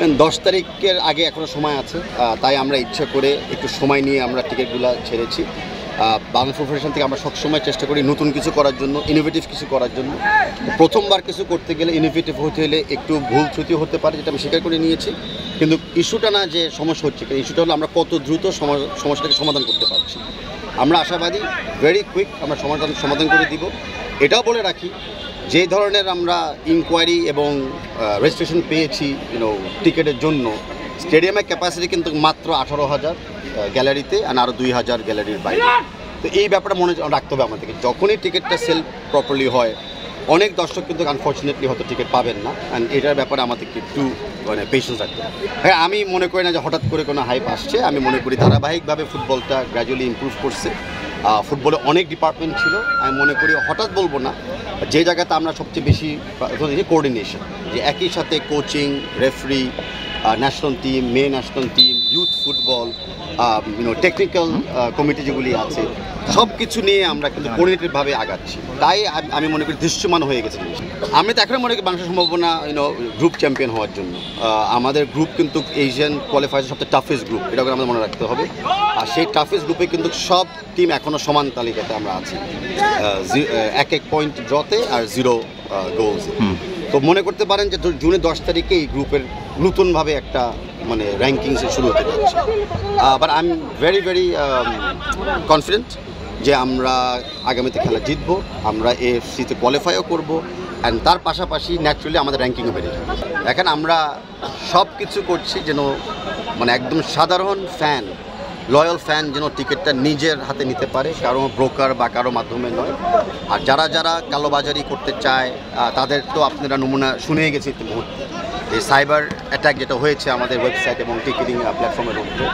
10 তারিখের আগে এখনো সময় আছে, তাই আমরা ইচ্ছা করে একটু সময় নিয়ে আমরা টিকিটগুলো ছেড়েছি। বাংলা ফুটবল ফেডারেশন থেকে আমরা সবসময় চেষ্টা করি নতুন কিছু করার জন্য, ইনোভেটিভ কিছু করার জন্য। প্রথমবার কিছু করতে গেলে ইনোভেটিভ হতে হলে একটু ভুল ত্রুটি হতে পারে, যেটা আমি স্বীকার করে নিয়েছি। কিন্তু ইস্যুটা না যে সমস্যা হচ্ছে, ইস্যুটা হলো আমরা কত দ্রুত সমস্যাটাকে সমাধান করতে পারছি। আমরা আশাবাদী ভেরি কুইক আমরা সমাধান করে দিব। এটাও বলে রাখি, যে ধরনের আমরা ইনকোয়ারি এবং রেজিস্ট্রেশন পেয়েছি টিকিটের জন্য, স্টেডিয়ামের ক্যাপাসিটি কিন্তু মাত্র 18,000 গ্যালারিতে, আর আরও 2,000 গ্যালারির বাইরে। তো এই ব্যাপারটা মনে রাখতে হবে আমাদেরকে। যখনই টিকিটটা সেল প্রপারলি হয়, অনেক দর্শক কিন্তু আনফর্চুনেটলি হয়তো টিকিট পাবেন না, অ্যান্ড এটার ব্যাপারে আমাদেরকে একটু পেশেন্স রাখতে হবে। হ্যাঁ, আমি মনে করি না যে হঠাৎ করে কোনো হাইপ আসছে। আমি মনে করি ধারাবাহিকভাবে ফুটবলটা গ্র্যাজুয়ালি ইমপ্রুভ করছে। ফুটবলে অনেক ডিপার্টমেন্ট ছিল, আমি মনে করি হঠাৎ বলবো না, যে জায়গাতে আমরা সবচেয়ে বেশি কোঅর্ডিনেশন, যে একই সাথে কোচিং, রেফারি, ন্যাশনাল টিম, মেয়ে national team, youth football, technical committee যেগুলি আছে, সব কিছু নিয়ে আমরা কিন্তু কোঅর্ডিনেটেডভাবে আগাচ্ছি। তাই আমি মনে করি দৃশ্যমান হয়ে গেছে জিনিস। আমি তো এখন মনে করি বাংলাদেশের সম্ভাবনা গ্রুপ চ্যাম্পিয়ন হওয়ার জন্য। আমাদের গ্রুপ কিন্তু এশিয়ান কোয়ালিফায়ার সবচেয়ে টাফেস্ট গ্রুপ, এটা আমাদের মনে রাখতে হবে। আর সেই টাফেস্ট গ্রুপে কিন্তু সব টিম এখনও সমান তালিকাতে আমরা আছি, 1 পয়েন্ট ড্রতে আর 0 গোলসে। তো মনে করতে পারেন যে জুনের 10 তারিখে এই গ্রুপের নতুনভাবে একটা র্যাঙ্কিংসে শুরু হতে যাচ্ছে। But I am very confident যে আমরা আগামীতে খেলা জিতবো, আমরা এএফসিতে কোয়ালিফাইও করবো, অ্যান্ড তার পাশাপাশি ন্যাচুরালি আমাদের র্যাঙ্কিংও বেড়ে যাবে। এখন আমরা সব কিছু করছি যেন একদম সাধারণ ফ্যান, লয়াল ফ্যান যেন টিকিটটা নিজের হাতে নিতে পারে, কারো ব্রোকার বা কারো মাধ্যমে নয়। আর যারা কালোবাজারি করতে চায় তাদের তো আপনারা নমুনা শুনেই গেছে ইতিমধ্যে। এই সাইবার অ্যাটাক যেটা হয়েছে আমাদের ওয়েবসাইট এবং টিকিটিং প্ল্যাটফর্মের উপরে,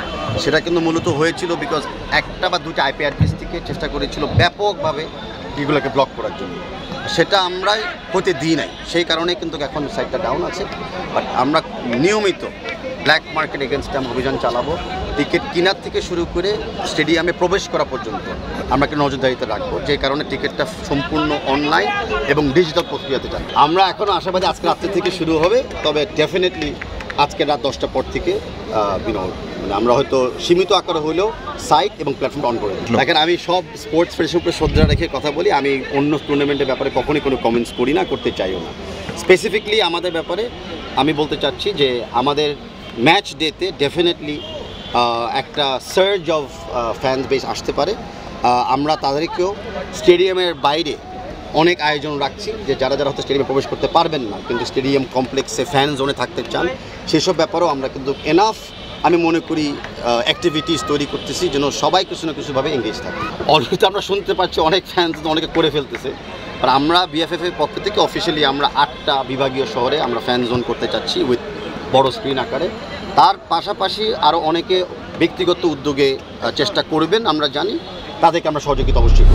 সেটা কিন্তু মূলত হয়েছিল বিকজ একটা বা দুটো আইপি অ্যাড্রেস থেকে চেষ্টা করেছিল ব্যাপকভাবে এগুলোকে ব্লক করার জন্য। সেটা আমরাই হতে দিই নাই, সেই কারণে কিন্তু এখন সাইটটা ডাউন আছে। বাট আমরা নিয়মিত ব্ল্যাক মার্কেট এগেনস্টে আমরা অভিযান চালাবো। টিকিট কেনার থেকে শুরু করে স্টেডিয়ামে প্রবেশ করা পর্যন্ত আমরা একটা নজরদারিতে রাখবো, যে কারণে টিকিটটা সম্পূর্ণ অনলাইন এবং ডিজিটাল প্রক্রিয়াতে যাবে। আমরা এখনও আশাবাদী আজকে রাত্রি থেকে শুরু হবে, তবে ডেফিনেটলি আজকে রাত 10টার পর থেকে আমরা হয়তো সীমিত আকারে হলেও সাইট এবং প্ল্যাটফর্ম অন করে দিই। দেখেন, আমি সব স্পোর্টস ফেডারেশনের উপরে শ্রদ্ধা রেখে কথা বলি। আমি অন্য টুর্নামেন্টের ব্যাপারে কখনই কোনো কমেন্টস করি না, করতে চাইও না। স্পেসিফিকলি আমাদের ব্যাপারে আমি বলতে চাচ্ছি যে আমাদের ম্যাচ ডেতে ডেফিনেটলি একটা সার্জ অফ ফ্যান বেস আসতে পারে। আমরা তাদেরকেও স্টেডিয়ামের বাইরে অনেক আয়োজন রাখছি, যে যারা হয়তো স্টেডিয়ামে প্রবেশ করতে পারবেন না কিন্তু স্টেডিয়াম কমপ্লেক্সে ফ্যান জোনে থাকতে চান, সেসব ব্যাপারেও আমরা কিন্তু এনাফ আমি মনে করি অ্যাক্টিভিটিস তৈরি করতেছি যেন সবাই কিছু না কিছুভাবে এঙ্গেজ থাকে। অলরেডি তো আমরা শুনতে পাচ্ছি অনেক ফ্যান অনেকে করে ফেলতেছে। আর আমরা বিএফএফের পক্ষ থেকে অফিসিয়ালি আমরা 8টা বিভাগীয় শহরে আমরা ফ্যান জোন করতে চাচ্ছি উইথ বড় স্ক্রিন আকারে। তার পাশাপাশি আরও অনেকে ব্যক্তিগত উদ্যোগে চেষ্টা করবেন, আমরা জানি, তাদেরকে আমরা সহযোগিতা অবশ্যই